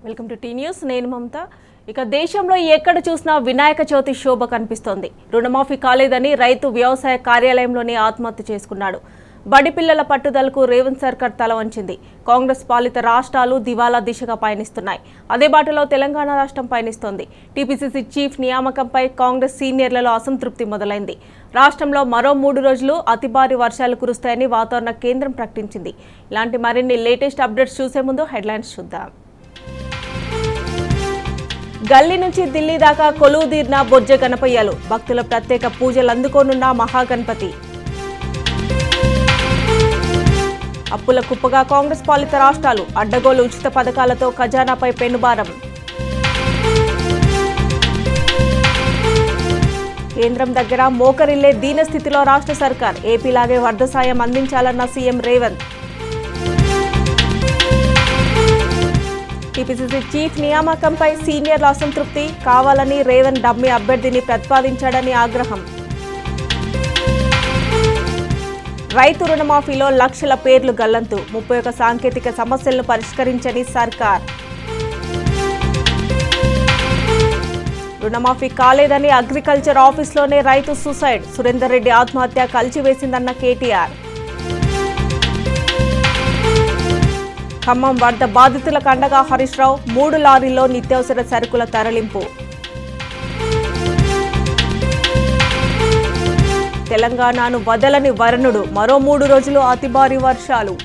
Welcome to tea news. నేను మమత. ఇక దేశంలో ఎక్కడ చూసినా వినాయక చవితి శోభ కనిపిస్తోంది. రుణమాఫీ కాలేదని రైతు వ్యవసాయ కార్యాలయంలోనే ఆత్మహత్య చేసుకున్నాడు. బడి పిల్లల పట్టుదలకు రేవంత్ సర్కార్ తల వంచింది. కాంగ్రెస్ పాలిత రాష్ట్రాలు దివాలా దిశగా పయనిస్తున్నాయి. అదే బాటలో తెలంగాణ రాష్ట్రం పయనిస్తోంది. టీపీసీసీ చీఫ్ నియామకంపై కాంగ్రెస్ సీనియర్లలో అసంతృప్తి మొదలైంది. రాష్ట్రంలో మరో 3 రోజులు అతి భారీ వర్షాలు కురుస్తాయని వాతావరణ కేంద్రం ప్రకటించింది. ఇలాంటి మరిన్ని లేటెస్ట్ అప్డేట్స్ చూసే ముందు హెడ్లైన్స్ చూద్దాం. గల్లీ నుంచి ఢిల్లీ దాకా కొలువుదీర్న బొజ్జ గణపయ్యలు. భక్తుల ప్రత్యేక పూజలు అందుకోనున్న మహాగణపతి. అప్పుల కుప్పగా కాంగ్రెస్ పాలిత రాష్ట్రాలు. అడ్డగోలు ఉచిత పథకాలతో ఖజానాపై పెనుభారం. కేంద్రం దగ్గర మోకరిల్లే దీనస్థితిలో రాష్ట్ర సర్కార్. ఏపీలాగే వరద సాయం అందించాలన్న సీఎం రేవంత్. టీపీసీసీ చీఫ్ నియామకంపై సీనియర్ల అసంతృప్తి. కావాలని రేవంత్ డమ్మీ అభ్యర్థిని ప్రతిపాదించాడని ఆగ్రహం. రైతు రుణమాఫీలో లక్షల పేర్లు గల్లంతు. 31 సాంకేతిక సమస్యలను పరిష్కరించని సర్కార్. రుణమాఫీ కాలేదని అగ్రికల్చర్ ఆఫీస్లోనే రైతు సూసైడ్. సురేందర్ రెడ్డి ఆత్మహత్య కలిచివేసిందన్న కేటీఆర్. ఖమ్మం వరద బాధితులకు అండగా హరీష్ రావు. 3 లారీల్లో నిత్యావసర సరుకుల తరలింపు. తెలంగాణను వదలని వరుణుడు. మరో 3 రోజులు అతి భారీ వర్షాలు.